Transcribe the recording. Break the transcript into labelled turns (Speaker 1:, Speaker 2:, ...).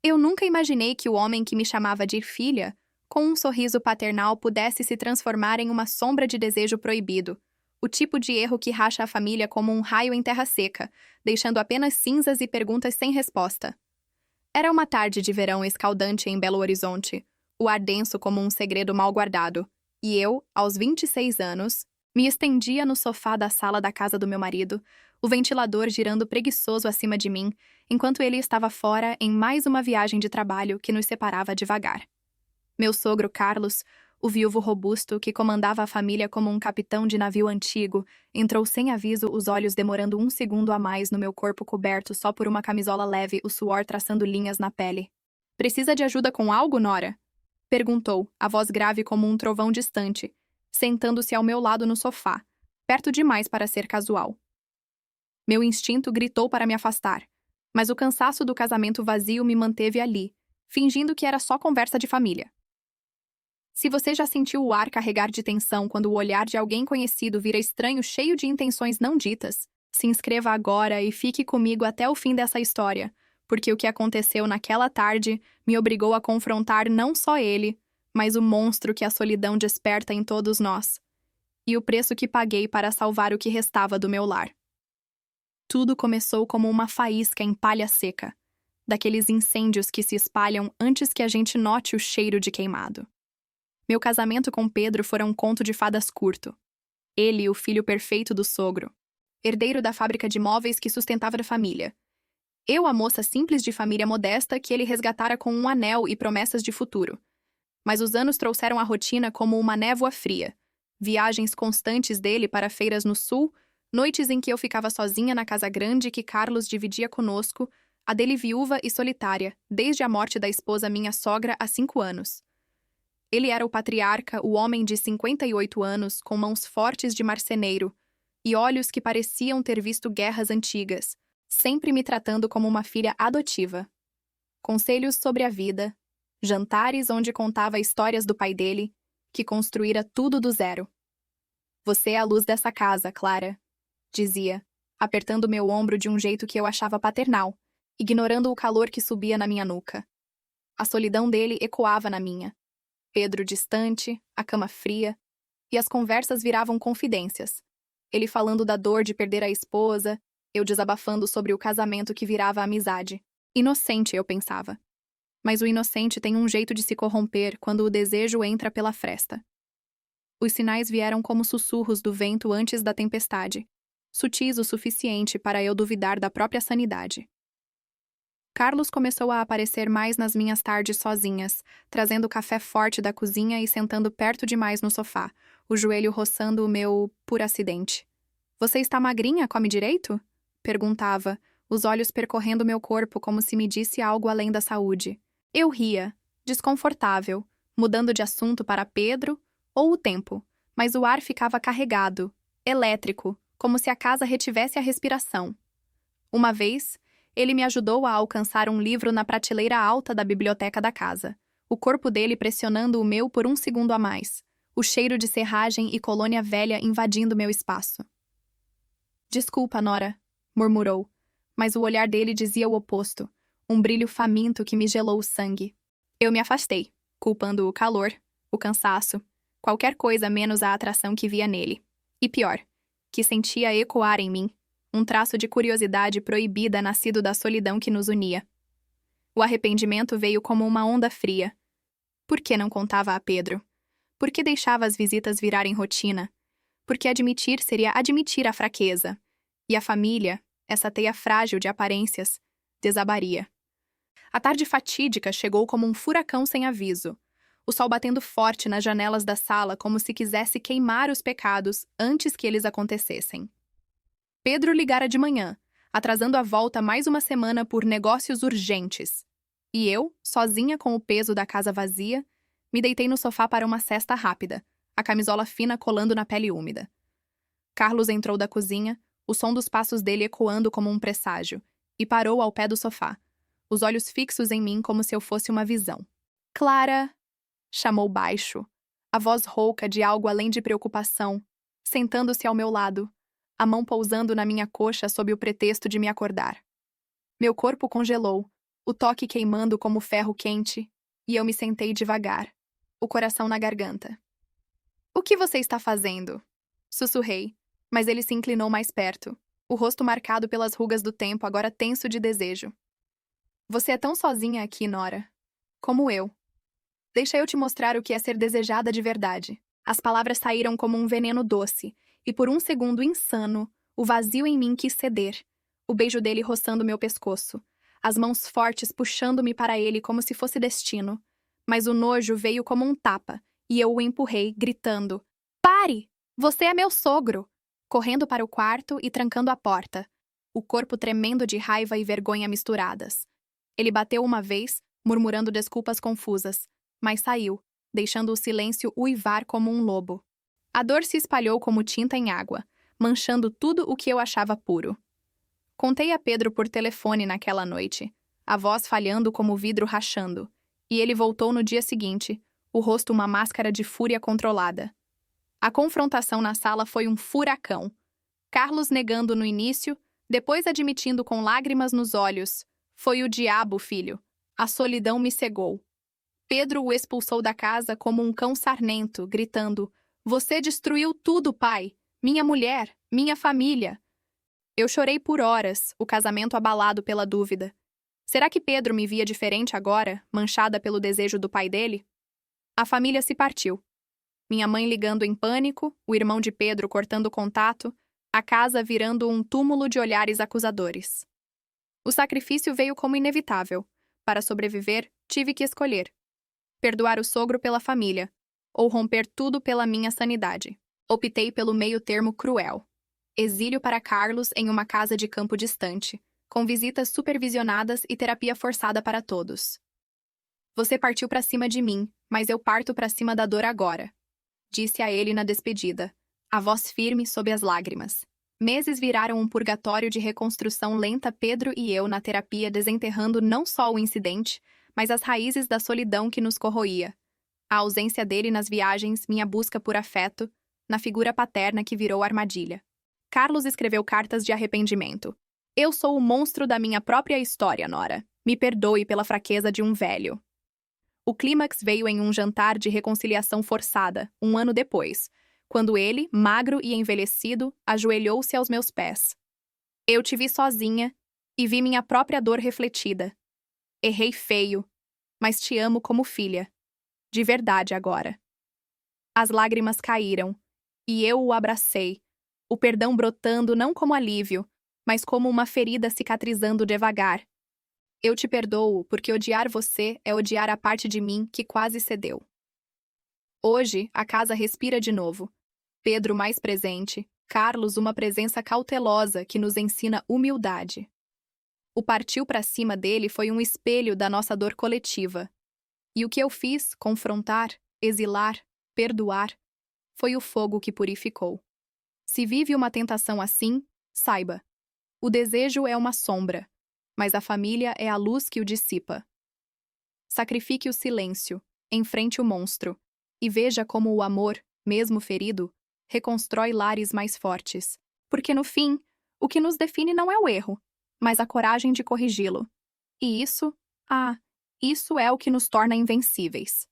Speaker 1: Eu nunca imaginei que o homem que me chamava de filha, com um sorriso paternal, pudesse se transformar em uma sombra de desejo proibido. O tipo de erro que racha a família como um raio em terra seca, deixando apenas cinzas e perguntas sem resposta. Era uma tarde de verão escaldante em Belo Horizonte, o ar denso como um segredo mal guardado, e eu, aos 26 anos, me estendia no sofá da sala da casa do meu marido, o ventilador girando preguiçoso acima de mim, enquanto ele estava fora em mais uma viagem de trabalho que nos separava devagar. Meu sogro Carlos, o viúvo robusto que comandava a família como um capitão de navio antigo, entrou sem aviso, os olhos demorando um segundo a mais no meu corpo coberto só por uma camisola leve, o suor traçando linhas na pele. "Precisa de ajuda com algo, Nora?" perguntou, a voz grave como um trovão distante, sentando-se ao meu lado no sofá, perto demais para ser casual. Meu instinto gritou para me afastar, mas o cansaço do casamento vazio me manteve ali, fingindo que era só conversa de família. Se você já sentiu o ar carregar de tensão quando o olhar de alguém conhecido vira estranho, cheio de intenções não ditas, se inscreva agora e fique comigo até o fim dessa história, porque o que aconteceu naquela tarde me obrigou a confrontar não só ele, mas o monstro que a solidão desperta em todos nós, e o preço que paguei para salvar o que restava do meu lar. Tudo começou como uma faísca em palha seca, daqueles incêndios que se espalham antes que a gente note o cheiro de queimado. Meu casamento com Pedro fora um conto de fadas curto. Ele, o filho perfeito do sogro, herdeiro da fábrica de móveis que sustentava a família. Eu, a moça simples de família modesta que ele resgatara com um anel e promessas de futuro. Mas os anos trouxeram a rotina como uma névoa fria. Viagens constantes dele para feiras no sul, noites em que eu ficava sozinha na casa grande que Carlos dividia conosco, a dele viúva e solitária, desde a morte da esposa minha sogra há 5 anos. Ele era o patriarca, o homem de 58 anos, com mãos fortes de marceneiro e olhos que pareciam ter visto guerras antigas, sempre me tratando como uma filha adotiva. Conselhos sobre a vida, jantares onde contava histórias do pai dele, que construíra tudo do zero. "Você é a luz dessa casa, Clara", dizia, apertando meu ombro de um jeito que eu achava paternal, ignorando o calor que subia na minha nuca. A solidão dele ecoava na minha. Pedro distante, a cama fria, e as conversas viravam confidências. Ele falando da dor de perder a esposa, eu desabafando sobre o casamento que virava amizade. Inocente, eu pensava. Mas o inocente tem um jeito de se corromper quando o desejo entra pela fresta. Os sinais vieram como sussurros do vento antes da tempestade, sutis o suficiente para eu duvidar da própria sanidade. Carlos começou a aparecer mais nas minhas tardes sozinhas, trazendo café forte da cozinha e sentando perto demais no sofá, o joelho roçando o meu por acidente. "Você está magrinha? Come direito?" perguntava, os olhos percorrendo meu corpo como se me disse algo além da saúde. Eu ria, desconfortável, mudando de assunto para Pedro ou o tempo, mas o ar ficava carregado, elétrico, como se a casa retivesse a respiração. Uma vez, ele me ajudou a alcançar um livro na prateleira alta da biblioteca da casa, o corpo dele pressionando o meu por um segundo a mais, o cheiro de serragem e colônia velha invadindo meu espaço. "Desculpa, Nora", murmurou, mas o olhar dele dizia o oposto, um brilho faminto que me gelou o sangue. Eu me afastei, culpando o calor, o cansaço, qualquer coisa menos a atração que via nele. E pior, que sentia ecoar em mim, um traço de curiosidade proibida nascido da solidão que nos unia. O arrependimento veio como uma onda fria. Por que não contava a Pedro? Por que deixava as visitas virarem rotina? Porque admitir seria admitir a fraqueza. E a família, essa teia frágil de aparências, desabaria. A tarde fatídica chegou como um furacão sem aviso, o sol batendo forte nas janelas da sala como se quisesse queimar os pecados antes que eles acontecessem. Pedro ligara de manhã, atrasando a volta mais uma semana por negócios urgentes. E eu, sozinha com o peso da casa vazia, me deitei no sofá para uma sesta rápida, a camisola fina colando na pele úmida. Carlos entrou da cozinha, o som dos passos dele ecoando como um presságio, e parou ao pé do sofá, os olhos fixos em mim como se eu fosse uma visão. "Clara!" chamou baixo, a voz rouca de algo além de preocupação, sentando-se ao meu lado, a mão pousando na minha coxa sob o pretexto de me acordar. Meu corpo congelou, o toque queimando como ferro quente, e eu me sentei devagar, o coração na garganta. O que você está fazendo? Sussurrei, mas ele se inclinou mais perto, o rosto marcado pelas rugas do tempo, agora tenso de desejo. Você é tão sozinha aqui, Nora. Como eu. Deixa eu te mostrar o que é ser desejada de verdade. As palavras saíram como um veneno doce, e por um segundo insano, o vazio em mim quis ceder. O beijo dele roçando meu pescoço, as mãos fortes puxando-me para ele como se fosse destino. Mas o nojo veio como um tapa, e eu o empurrei, gritando: Pare! Você é meu sogro! Correndo para o quarto e trancando a porta, o corpo tremendo de raiva e vergonha misturadas. Ele bateu uma vez, murmurando desculpas confusas, mas saiu, deixando o silêncio uivar como um lobo. A dor se espalhou como tinta em água, manchando tudo o que eu achava puro. Contei a Pedro por telefone naquela noite, a voz falhando como o vidro rachando, e ele voltou no dia seguinte, o rosto uma máscara de fúria controlada. A confrontação na sala foi um furacão. Carlos negando no início, depois admitindo com lágrimas nos olhos: foi o diabo, filho. A solidão me cegou. Pedro o expulsou da casa como um cão sarnento, gritando: Você destruiu tudo, pai! Minha mulher, minha família! Eu chorei por horas, o casamento abalado pela dúvida. Será que Pedro me via diferente agora, manchada pelo desejo do pai dele? A família se partiu. Minha mãe ligando em pânico, o irmão de Pedro cortando contato, a casa virando um túmulo de olhares acusadores. O sacrifício veio como inevitável. Para sobreviver, tive que escolher: perdoar o sogro pela família, ou romper tudo pela minha sanidade. Optei pelo meio-termo cruel. Exílio para Carlos em uma casa de campo distante, com visitas supervisionadas e terapia forçada para todos. Você partiu para cima de mim, mas eu parto para cima da dor agora, disse a ele na despedida, a voz firme sob as lágrimas. Meses viraram um purgatório de reconstrução lenta, Pedro e eu na terapia desenterrando não só o incidente, mas as raízes da solidão que nos corroía. A ausência dele nas viagens, minha busca por afeto, na figura paterna que virou armadilha. Carlos escreveu cartas de arrependimento. Eu sou o monstro da minha própria história, Nora. Me perdoe pela fraqueza de um velho. O clímax veio em um jantar de reconciliação forçada, um ano depois, quando ele, magro e envelhecido, ajoelhou-se aos meus pés. Eu te vi sozinha e vi minha própria dor refletida. Errei feio, mas te amo como filha. De verdade agora. As lágrimas caíram, e eu o abracei, o perdão brotando não como alívio, mas como uma ferida cicatrizando devagar. Eu te perdoo porque odiar você é odiar a parte de mim que quase cedeu. Hoje, a casa respira de novo. Pedro mais presente, Carlos uma presença cautelosa que nos ensina humildade. O partiu para cima dele foi um espelho da nossa dor coletiva. E o que eu fiz, confrontar, exilar, perdoar, foi o fogo que purificou. Se vive uma tentação assim, saiba: o desejo é uma sombra, mas a família é a luz que o dissipa. Sacrifique o silêncio, enfrente o monstro, e veja como o amor, mesmo ferido, reconstrói lares mais fortes. Porque no fim, o que nos define não é o erro, mas a coragem de corrigi-lo. E isso é o que nos torna invencíveis.